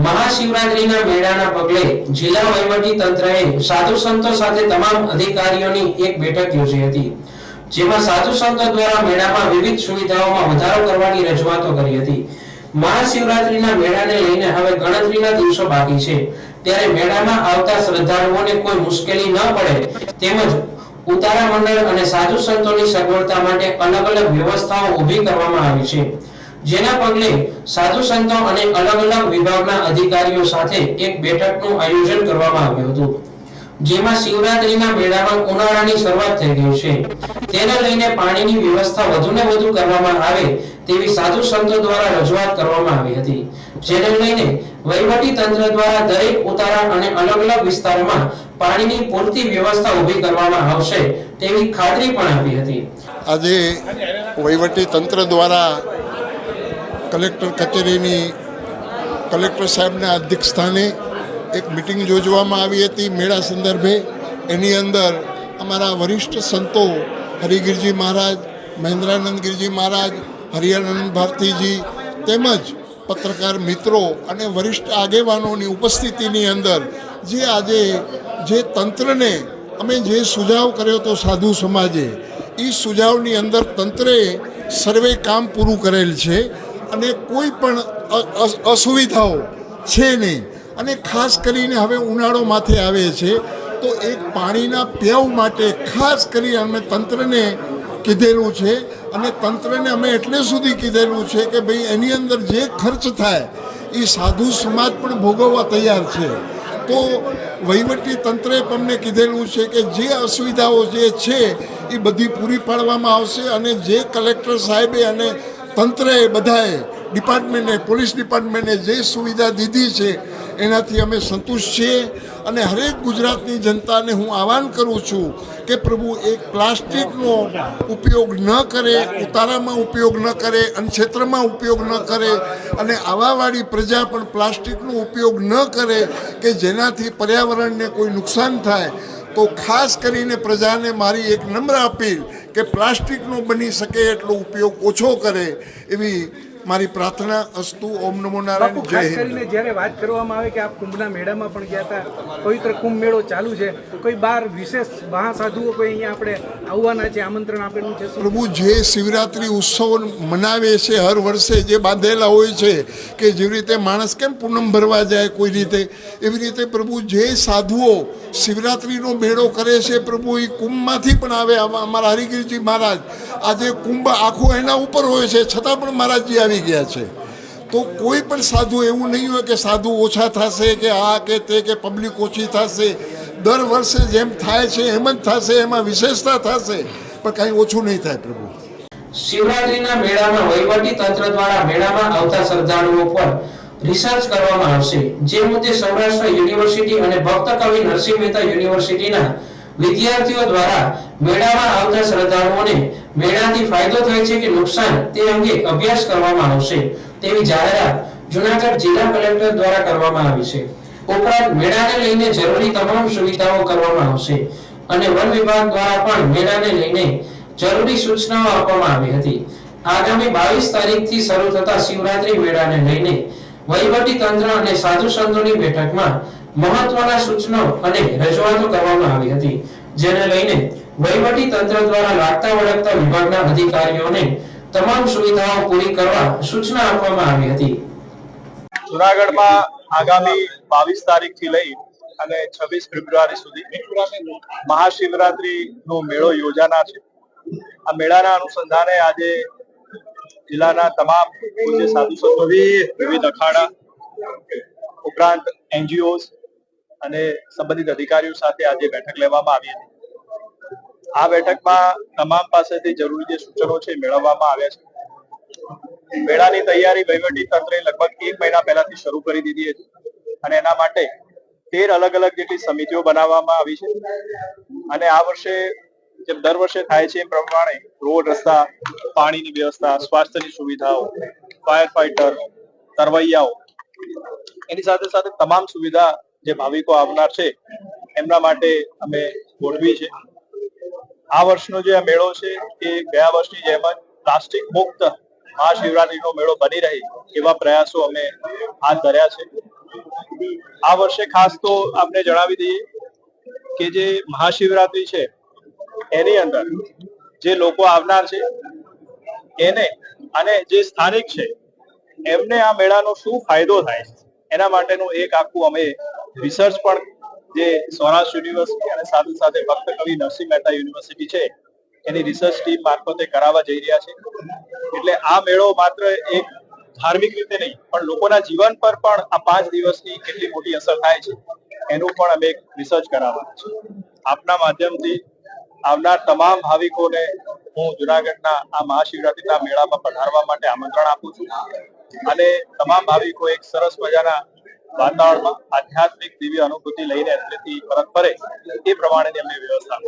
મહાશિવરાત્રીના મેળાના પગલે જિલ્લા વહીવટી તંત્રએ સાધુ સંતો સાથે તમામ અધિકારીઓની એક બેઠક યોજી હતી, જેમાં સાધુ સંતો દ્વારા મેળામાં વિવિધ સુવિધાઓમાં વધારો કરવાની રજૂઆતો કરી હતી। મહાશિવરાત્રીના મેળાને લઈને હવે ગણતરીના દિવસો બાકી છે, ત્યારે મેળામાં આવતા શ્રદ્ધાળુઓને કોઈ મુશ્કેલી ન પડે તેમજ ઉતારા મંડળ અને સાધુ સંતોની સગવડતા માટે અલગ અલગ વ્યવસ્થાઓ ઊભી કરવામાં આવી છે, જેના પગલે સાધુ સંતો અને અલગ અલગ વિભાગના અધિકારીઓ સાથે એક બેઠકનું આયોજન કરવામાં આવ્યું હતું, જેમાં શિવરાત્રીના મેળામાં ઉનાળાની શરૂઆત થઈ ગઈ છે, તેને લઈને પાણીની વ્યવસ્થા વધુને વધુ કરવામાં આવે તેવી સાધુ સંતો દ્વારા રજૂઆત કરવામાં આવી હતી, જેને લઈને વહીવટી તંત્ર દ્વારા દરેક ઉતારા અને અલગ અલગ વિસ્તારોમાં પાણીની પૂરતી વ્યવસ્થા ઊભી કરવામાં આવશે તેવી ખાતરી પણ આપી હતી। આજે વહીવટી તંત્ર દ્વારા કલેક્ટર કચેરીની કલેક્ટર સાહેબના અધ્યક્ષસ્થાને એક મિટિંગ યોજવામાં આવી હતી મેળા સંદર્ભે। એની અંદર અમારા વરિષ્ઠ સંતો હરિગીરજી મહારાજ, મહેન્દ્રાનંદ ગિરજી મહારાજ, હરિયાનંદ ભારતીજી તેમજ પત્રકાર મિત્રો અને વરિષ્ઠ આગેવાનોની ઉપસ્થિતિની અંદર જે તંત્રને અમે જે સુઝાવ કર્યો હતો સાધુ સમાજે, એ સુઝાવની અંદર તંત્રે સર્વે કામ પૂરું કરેલ છે અને કોઈ પણ અસુવિધાઓ છે નહીં। અને ખાસ કરીને હવે ઉનાળો માથે આવે છે તો એક પાણીના પીવ માટે ખાસ કરી અમે તંત્રને કીધેલું છે અને તંત્રને અમે એટલે સુધી કીધેલું છે કે ભાઈ એની અંદર જે ખર્ચ થાય એ સાધુ સમાજ પણ ભોગવવા તૈયાર છે। તો વહીવટી તંત્રે અમને કીધેલું છે કે જે અસુવિધાઓ જે છે એ બધી પૂરી પાડવામાં આવશે અને જે કલેક્ટર સાહેબે અને તંત્રએ બધાએ ડિપાર્ટમેન્ટને, પોલીસ ડિપાર્ટમેન્ટને જે સુવિધા દીધી છે એનાથી અમે સંતુષ્ટ છીએ અને હરેક ગુજરાતની જનતાને હું આહ્વાન કરું છું કે પ્રભુ એક પ્લાસ્ટિકનો ઉપયોગ ન કરે, ઉતારામાં ઉપયોગ ન કરે, અન્નક્ષેત્રમાં ઉપયોગ ન કરે અને આવાવાળી પ્રજા પણ પ્લાસ્ટિકનો ઉપયોગ ન કરે કે જેનાથી પર્યાવરણને કોઈ નુકસાન થાય। તો ખાસ કરીને પ્રજાને મારી એક નમ્ર અપીલ કે પ્લાસ્ટિકનો બની શકે એટલો ઉપયોગ ઓછો કરે એવી મારી પ્રાર્થના। અસ્તુ। ઓમ નમો નારાયણ। જય હિન્દ। કરીને જ્યારે વાત કરવામાં આવે કે આપ કુંભના મેળામાં પણ ગયા હતા, પવિત્ર કુંભ મેળો ચાલુ છે, કોઈ બાર વિશેષ મહાસાધુઓ કોઈ અહીંયા આપણે આવવાના છે, આમંત્રણ આપેલું છે? પ્રભુ જે શિવરાત્રિ ઉત્સવ મનાવે છે હર વર્ષે, જે બાંધેલા હોય છે કે જેવી રીતે માણસ કેમ પૂનમ ભરવા જાય કોઈ રીતે, એવી રીતે પ્રભુ જે સાધુઓ શિવરાત્રિનો મેળો કરે છે પ્રભુ એ કુંભમાંથી પણ આવે। અમારા હરિગીરજી મહારાજ આજે કુંભ આખો એના ઉપર હોય છે છતાં પણ મહારાજજી આવી ગયા છે। તો કોઈ પણ સાધુ એવું નહીં હોય કે સાધુ ઓછા થશે કે આ કે તે કે પબ્લિક ઓછી થશે। દર વર્ષે જેમ થાય છે એમ જ થશે, એમાં વિશેષતા થશે પણ કાંઈ ઓછું નહીં થાય પ્રભુ। શિવરાત્રીના મેળામાં વહીવટી તંત્ર દ્વારા મેળામાં આવતા શ્રદ્ધાળુઓ પર રિસર્ચ કરવામાં આવશે, જે મુદ્દે સૌરાષ્ટ્ર યુનિવર્સિટી અને ભક્ત કવિ નરસિંહ મહેતા યુનિવર્સિટીના વિદ્યાર્થીઓ દ્વારા મેળામાં આવતા શ્રદ્ધાળુઓને મેળાથી ફાયદો થાય છે કે નુકસાન તે અંગે અભ્યાસ કરવામાં આવશે તેવી જાહેરાત જૂનાગઢ જિલ્લા કલેક્ટર દ્વારા કરવામાં આવી છે। ઉપરાંત મેળાને લઈને જરૂરી તમામ સુવિધાઓ કરવામાં આવશે અને વન વિભાગ દ્વારા પણ મેળાને લઈને જરૂરી સૂચનાઓ આપવામાં આવી હતી। આગામી 22 તારીખથી શરૂ થતા શિવરાત્રી મેળાને લઈને વહીવટી તંત્ર અને સાધુ સંતોની બેઠકમાં મહત્વના સૂચનો અને રજૂઆતો કરવામાં આવી હતી, જેને લઈને વહીવટી તંત્ર દ્વારા લાગતા વળગતા વિભાગના અધિકારીઓને તમામ સુવિધાઓ પૂરી કરવા સૂચના આપવામાં આવી હતી। જૂનાગઢમાં આગામી 22 તારીખથી લઈ અને 26 ફેબ્રુઆરી સુધી મહાશિવરાત્રીનો મેળો યોજાનાર છે। આ મેળાના અનુસંધાને આજે જિલ્લાના તમામ પૂજ્ય સાધુ સંતો, વિવિધ અખાડા ઉપરાંત NGOs અને સંબંધિત અધિકારીઓ સાથે આજે બેઠક લેવામાં આવી હતી। આ બેઠકમાં તમામ પાસેથી જરૂરી જે સૂચનો છે મેળવવામાં આવ્યા છે। મેળાની તૈયારી વહીવટી તંત્રે લગભગ 1 મહિના પહેલાથી શરૂ કરી દીધી હતી અને એના માટે 13 અલગ અલગ જેટલી સમિતિઓ બનાવવામાં આવી છે અને આ વર્ષે જેમ દર વર્ષે થાય છે એ પ્રમાણે રોડ, રસ્તા, પાણીની વ્યવસ્થા, સ્વાસ્થ્યની સુવિધાઓ, ફાયર ફાઈટર, તરવૈયાઓ, એની સાથે સાથે તમામ સુવિધા જે ભાવિકો આવનાર છે એમના માટે અમે ગોઠવી છે। આ વર્ષનો જે આ મેળો છે એ ગયા વર્ષની જેમ જ પ્લાસ્ટિક મુક્ત મહાશિવરાત્રીનો મેળો બની રહે એવા પ્રયાસો અમે હાથ ધર્યા છે। આ વર્ષે ખાસ તો આપને જણાવી દઈએ કે જે મહાશિવરાત્રી છે એની અંદર જે લોકો આવનાર છે એને અને જે સ્થાનિક છે એમને આ મેળાનો શું ફાયદો થાય છે એના માટેનું એક આખું અમે રિસર્ચ પણ જે સૌરાષ્ટ્ર યુનિવર્સિટી અને સાથે સાથે ભક્ત કવિ નરસિંહ મહેતા યુનિવર્સિટી છે એની રિસર્ચ ટીમ મારફતે કરાવવા જઈ રહ્યા છે. એટલે આ મેળો માત્ર એક ધાર્મિક રીતે નહીં પણ લોકોના જીવન પર પણ આ 5 દિવસની કેટલી મોટી અસર થાય છે એનું પણ અમે એક રિસર્ચ કરાવવાના છે. આપના માધ્યમથી આવનાર તમામ ભાવિકોને હું જુનાગઢના આ મહાશિવરાત્રીના મેળામાં પધારવા માટે આમંત્રણ આપું છું અને તમામ ભાવિકો એક સરસ મજાના વાતાવરણમાં આધ્યાત્મિક દિવ્ય અનુભૂતિ લઈને અંદરથી પરત ફરે એ પ્રમાણેની અમે વ્યવસ્થા